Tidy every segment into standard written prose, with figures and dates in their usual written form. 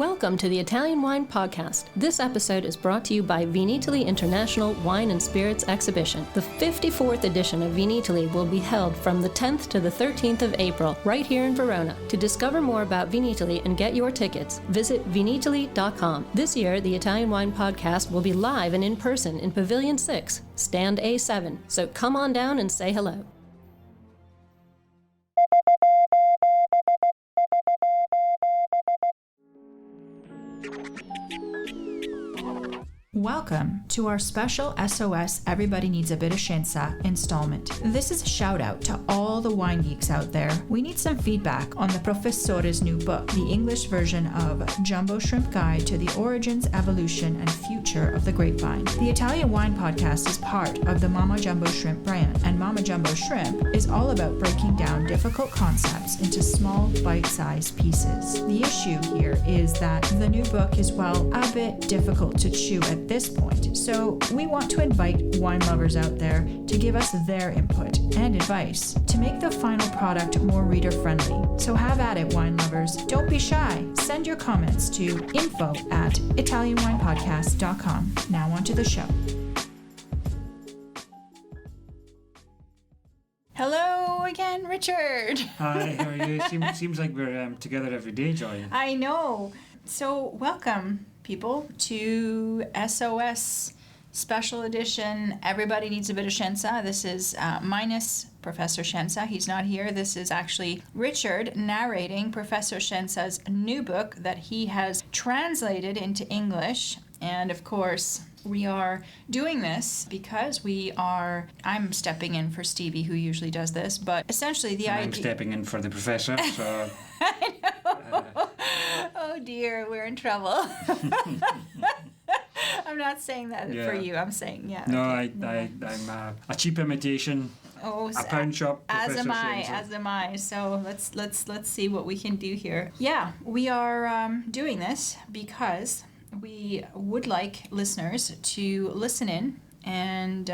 Welcome to the Italian Wine Podcast. This episode is brought to you by Vinitaly International Wine and Spirits Exhibition. The 54th edition of Vinitaly will be held from the 10th to the 13th of April, right here in Verona. To discover more about Vinitaly and get your tickets, visit vinitaly.com. This year, the Italian Wine Podcast will be live and in person in Pavilion 6, Stand A7. So come on down and say hello. Welcome to our special SOS Everybody Needs a Bit of Scienza installment. This is a shout out to all the wine geeks out there. We need some feedback on the Professore's new book, the English version of Jumbo Shrimp Guide to the Origins, Evolution, and Future of the Grapevine. The Italian Wine Podcast is part of the Mama Jumbo Shrimp brand, and Mama Jumbo Shrimp is all about breaking down difficult concepts into small, bite-sized pieces. The issue here is that the new book is, well, a bit difficult to chew at this point, so we want to invite wine lovers out there to give us their input and advice to make the final product more reader-friendly. So have at it, wine lovers. Don't be shy. Send your comments to info@italianwinepodcast.com. Now on to the show. Hello again, Richard. Hi, how are you? Seems like we're together every day, Joy. I know. So welcome, people, to SOS Special Edition. Everybody Needs a Bit of Scienza. This is minus Professor Scienza. He's not here. This is actually Richard narrating Professor Scienza's new book that he has translated into English. And of course, we are doing this because I'm stepping in for Stevie, who usually does this, but essentially the idea... I'm stepping in for the professor, so... I know. Oh dear, we're in trouble. I'm not saying that for you. I'm saying, No, okay. I'm a cheap imitation. Oh, a pound shop. As am I. So let's see what we can do here. Yeah, we are doing this because we would like listeners to listen in, and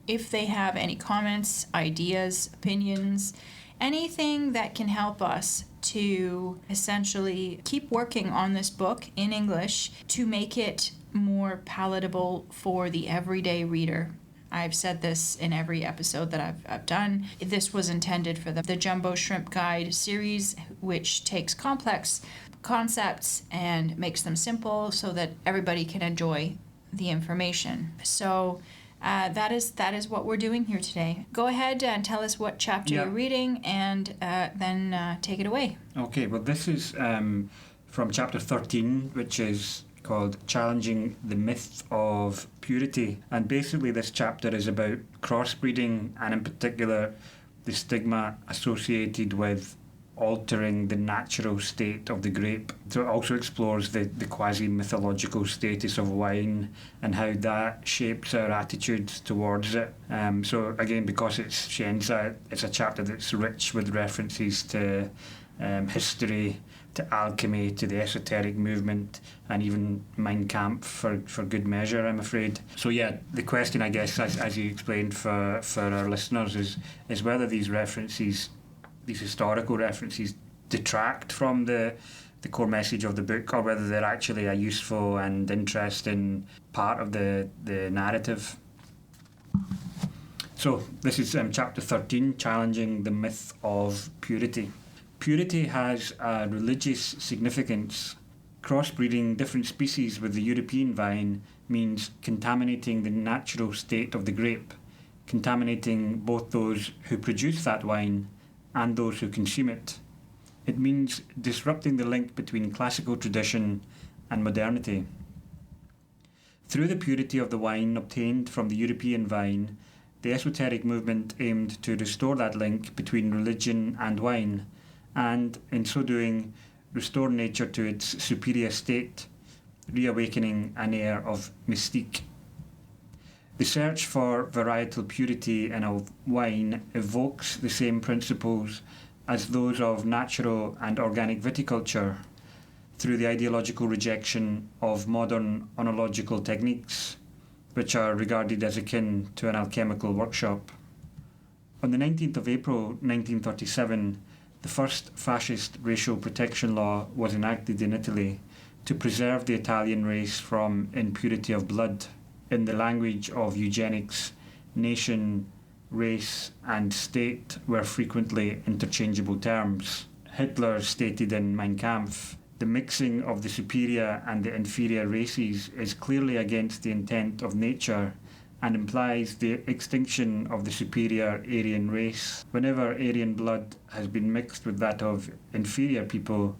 if they have any comments, ideas, opinions, anything that can help us to essentially keep working on this book in English to make it more palatable for the everyday reader. I've said this in every episode that I've done. This was intended for the Jumbo Shrimp Guide series, which takes complex concepts and makes them simple so that everybody can enjoy the information. So that is what we're doing here today. Go ahead and tell us what chapter you're reading, and then take it away. Okay, well, this is from chapter 13, which is called Challenging the Myth of Purity. And basically this chapter is about crossbreeding, and in particular the stigma associated with altering the natural state of the grape. So it also explores the quasi-mythological status of wine and how that shapes our attitudes towards it. So again, because it's Scienza, it's a chapter that's rich with references to history, to alchemy, to the esoteric movement, and even Mein Kampf for good measure, I'm afraid. So yeah, the question, I guess, as you explained for our listeners, is whether these references, these historical references, detract from the core message of the book, or whether they're actually a useful and interesting part of the narrative. So this is chapter 13, Challenging the Myth of Purity. Purity has a religious significance. Crossbreeding different species with the European vine means contaminating the natural state of the grape, contaminating both those who produce that wine and those who consume it. It means disrupting the link between classical tradition and modernity. Through the purity of the wine obtained from the European vine, the esoteric movement aimed to restore that link between religion and wine, and in so doing, restore nature to its superior state, reawakening an air of mystique. The search for varietal purity in a wine evokes the same principles as those of natural and organic viticulture, through the ideological rejection of modern oenological techniques, which are regarded as akin to an alchemical workshop. On the 19th of April 1937, the first fascist racial protection law was enacted in Italy, to preserve the Italian race from impurity of blood. In the language of eugenics, nation, race and state were frequently interchangeable terms. Hitler stated in Mein Kampf, "The mixing of the superior and the inferior races is clearly against the intent of nature and implies the extinction of the superior Aryan race. Whenever Aryan blood has been mixed with that of inferior people,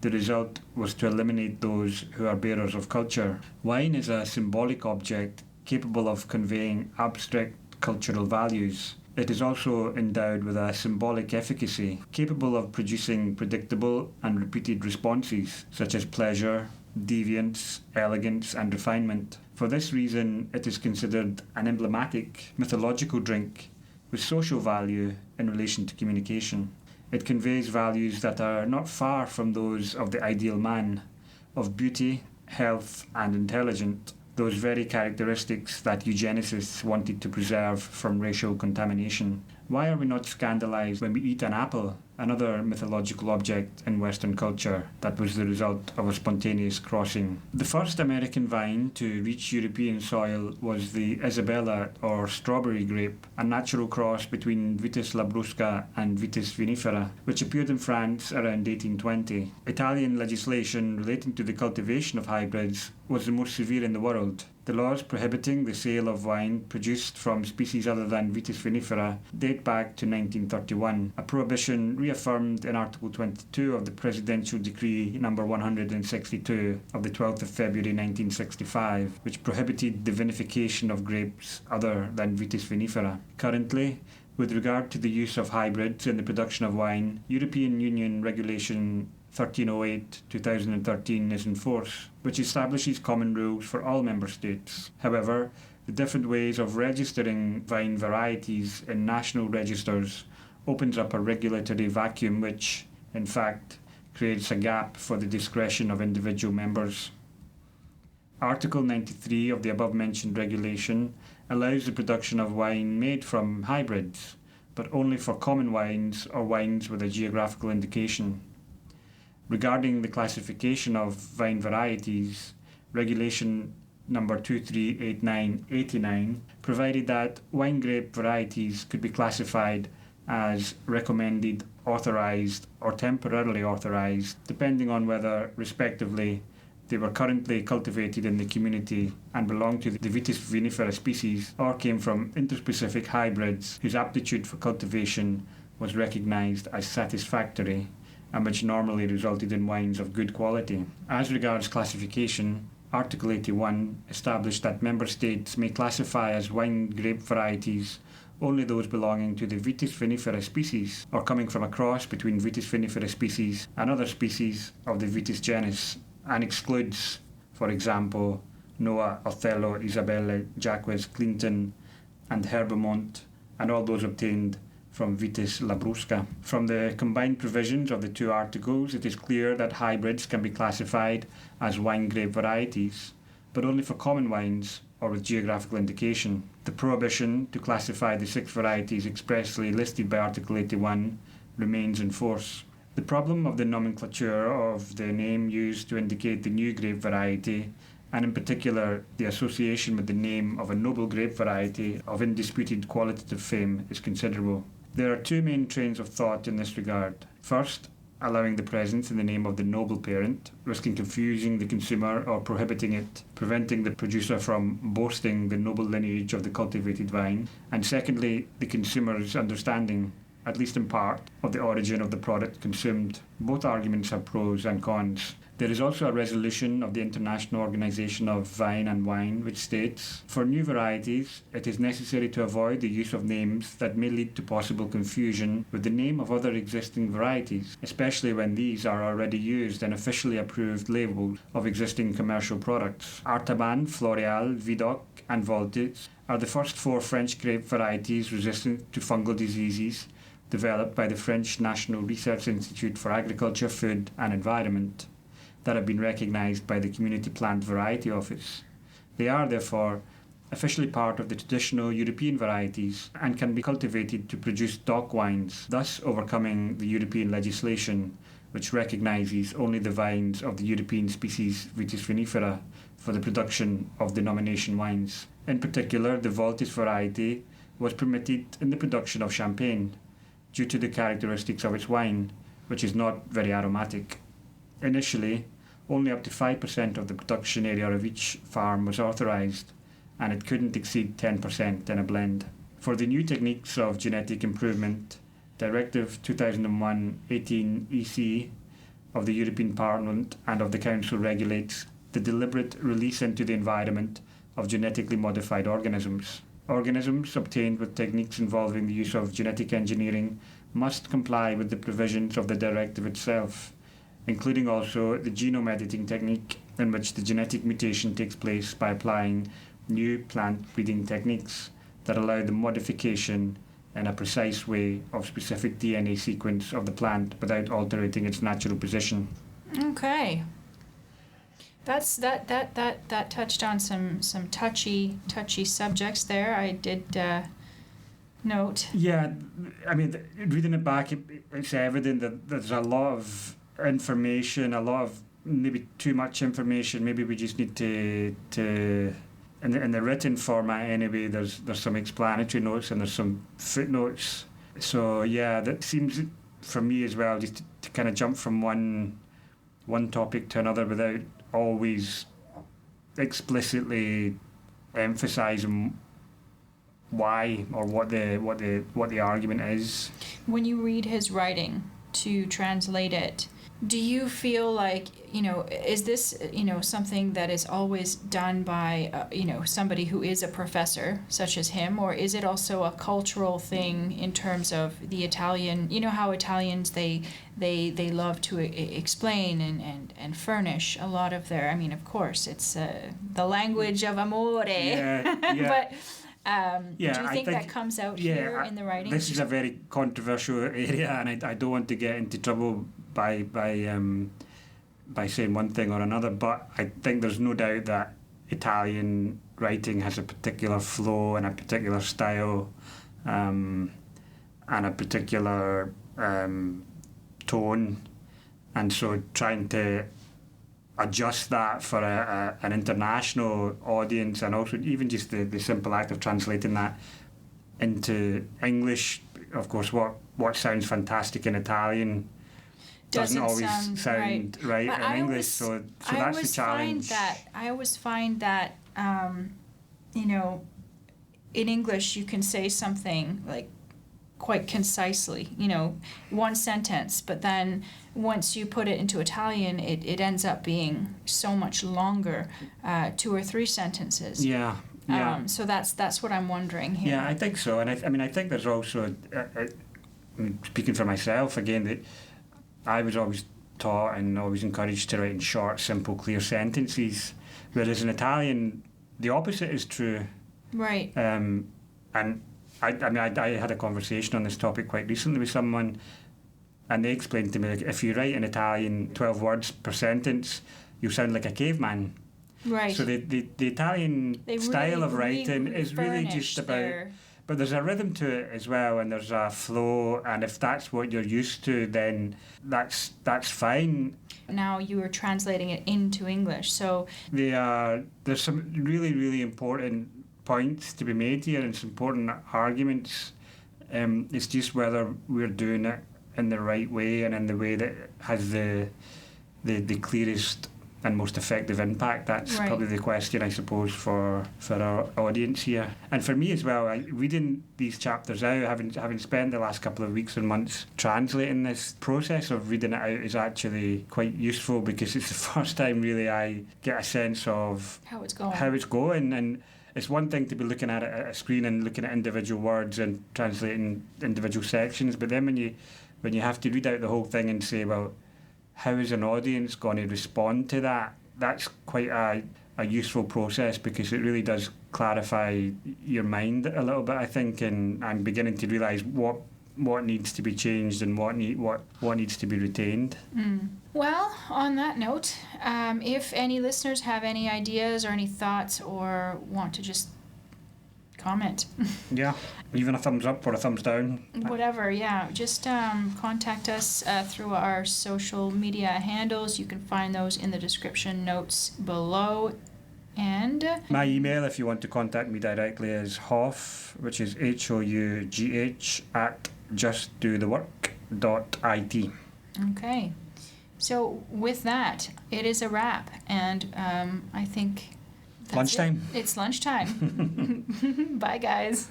the result was to eliminate those who are bearers of culture." Wine is a symbolic object capable of conveying abstract cultural values. It is also endowed with a symbolic efficacy, capable of producing predictable and repeated responses, such as pleasure, deviance, elegance, and refinement. For this reason, it is considered an emblematic, mythological drink with social value in relation to communication. It conveys values that are not far from those of the ideal man, of beauty, health, and intelligence, those very characteristics that eugenicists wanted to preserve from racial contamination. Why are we not scandalized when we eat an apple, another mythological object in Western culture that was the result of a spontaneous crossing? The first American vine to reach European soil was the Isabella or strawberry grape, a natural cross between Vitis labrusca and Vitis vinifera, which appeared in France around 1820. Italian legislation relating to the cultivation of hybrids was the most severe in the world. The laws prohibiting the sale of wine produced from species other than Vitis vinifera date back to 1931, a prohibition reaffirmed in Article 22 of the Presidential Decree No. 162 of the 12th of February 1965, which prohibited the vinification of grapes other than Vitis vinifera. Currently, with regard to the use of hybrids in the production of wine, European Union Regulation 1308/2013 is in force, which establishes common rules for all member states. However, the different ways of registering vine varieties in national registers opens up a regulatory vacuum which, in fact, creates a gap for the discretion of individual members. Article 93 of the above-mentioned regulation allows the production of wine made from hybrids, but only for common wines or wines with a geographical indication. Regarding the classification of vine varieties, Regulation No. 2389/89 provided that wine grape varieties could be classified as recommended, authorised, or temporarily authorised, depending on whether, respectively, they were currently cultivated in the community and belonged to the Vitis vinifera species or came from interspecific hybrids whose aptitude for cultivation was recognised as satisfactory and which normally resulted in wines of good quality. As regards classification, Article 81 established that member states may classify as wine grape varieties only those belonging to the Vitis vinifera species or coming from a cross between Vitis vinifera species and other species of the Vitis genus, and excludes, for example, Noah, Othello, Isabella, Jacques, Clinton, and Herbemont, and all those obtained from Vitis labrusca. From the combined provisions of the two articles, it is clear that hybrids can be classified as wine grape varieties, but only for common wines or with geographical indication. The prohibition to classify the 6 varieties expressly listed by Article 81 remains in force. The problem of the nomenclature of the name used to indicate the new grape variety, and in particular the association with the name of a noble grape variety of indisputed qualitative fame, is considerable. There are 2 main trains of thought in this regard. First, allowing the presence in the name of the noble parent, risking confusing the consumer or prohibiting it, preventing the producer from boasting the noble lineage of the cultivated vine. And secondly, the consumer's understanding, at least in part, of the origin of the product consumed. Both arguments have pros and cons. There is also a resolution of the International Organization of Vine and Wine which states, "For new varieties, it is necessary to avoid the use of names that may lead to possible confusion with the name of other existing varieties, especially when these are already used in officially approved labels of existing commercial products. Artaban, Floreal, Vidocq, and Voltage are the first 4 French grape varieties resistant to fungal diseases developed by the French National Research Institute for Agriculture, Food and Environment that have been recognised by the Community Plant Variety Office. They are, therefore, officially part of the traditional European varieties, and can be cultivated to produce DOC wines, thus overcoming the European legislation which recognises only the vines of the European species Vitis vinifera for the production of denomination wines. In particular, the Valtis variety was permitted in the production of champagne due to the characteristics of its wine, which is not very aromatic. Initially, only up to 5% of the production area of each farm was authorised, and it couldn't exceed 10% in a blend. For the new techniques of genetic improvement, Directive 2001/18 EC of the European Parliament and of the Council regulates the deliberate release into the environment of genetically modified organisms. Organisms obtained with techniques involving the use of genetic engineering must comply with the provisions of the directive itself, including also the genome editing technique, in which the genetic mutation takes place by applying new plant breeding techniques that allow the modification in a precise way of specific DNA sequence of the plant without altering its natural position. Okay. That touched on some touchy subjects there. I did note. Yeah, I mean, reading it back, it's evident that there's a lot of information, a lot of maybe too much information. Maybe we just need to in the written format anyway, there's some explanatory notes and there's some footnotes. So yeah, that seems for me as well, just to kind of jump from one topic to another without always explicitly emphasising why or what the argument is. When you read his writing to translate it, do you feel like, is this, something that is always done by, somebody who is a professor, such as him, or is it also a cultural thing in terms of the Italian, how Italians, they love to explain and furnish a lot of their, of course, it's the language of amore, but do you think that comes out here in the writing? This is a very controversial area, and I don't want to get into trouble by saying one thing or another, but I think there's no doubt that Italian writing has a particular flow and a particular style, and a particular tone, and so trying to adjust that for an international audience, and also even just the simple act of translating that into English. Of course, what sounds fantastic in Italian doesn't always sound right in English. So that's the challenge. I always find that in English you can say something like quite concisely, one sentence, but then once you put it into Italian, it ends up being so much longer, 2 or 3 sentences. Yeah. So that's what I'm wondering here. Yeah, I think so, and I think there's also, speaking for myself again, that I was always taught and always encouraged to write in short, simple, clear sentences, whereas in Italian, the opposite is true. Right. And I had a conversation on this topic quite recently with someone, and they explained to me, like, if you write in Italian 12 words per sentence, you sound like a caveman. Right. So the Italian style of writing is really just about... But there's a rhythm to it as well, and there's a flow, and if that's what you're used to, then that's fine. Now you are translating it into English, so... There's some really, really important points to be made here, and some important arguments. It's just whether we're doing it in the right way and in the way that has the clearest and most effective impact. That's right. Probably the question, I suppose, for our audience here. And for me as well, reading these chapters out, having spent the last couple of weeks and months translating, this process of reading it out is actually quite useful, because it's the first time really I get a sense of how it's going. And it's one thing to be looking at it at a screen and looking at individual words and translating individual sections, but then when you have to read out the whole thing and say, well, how is an audience going to respond to that? That's quite a useful process, because it really does clarify your mind a little bit, I think, and I'm beginning to realise what needs to be changed and what needs to be retained. Well, on that note, if any listeners have any ideas or any thoughts, or want to just comment. Yeah, even a thumbs up or a thumbs down. Whatever, yeah. Just contact us through our social media handles. You can find those in the description notes below. And my email, if you want to contact me directly, is hough, which is HOUGH @justdothework.it. Okay. So with that, it is a wrap, and I think that's lunchtime. It's lunchtime. Bye, guys.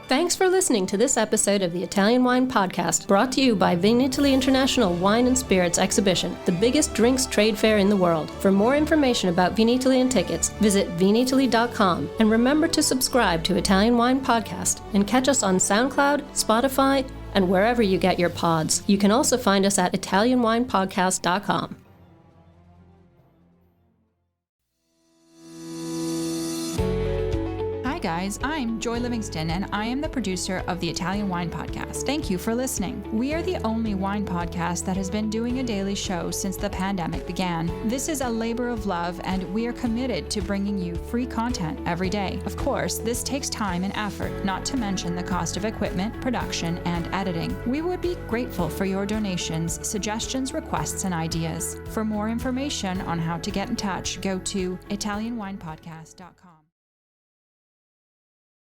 Thanks for listening to this episode of the Italian Wine Podcast, brought to you by Viticulture International Wine and Spirits Exhibition, the biggest drinks trade fair in the world. For more information about Vinitaly and tickets, visit vinitaly.com, and remember to subscribe to Italian Wine Podcast and catch us on SoundCloud, Spotify, and wherever you get your pods. You can also find us at italianwinepodcast.com. Hi guys, I'm Joy Livingston, and I am the producer of the Italian Wine Podcast. Thank you for listening. We are the only wine podcast that has been doing a daily show since the pandemic began. This is a labor of love, and we are committed to bringing you free content every day. Of course, this takes time and effort, not to mention the cost of equipment, production, and editing. We would be grateful for your donations, suggestions, requests, and ideas. For more information on how to get in touch, go to italianwinepodcast.com.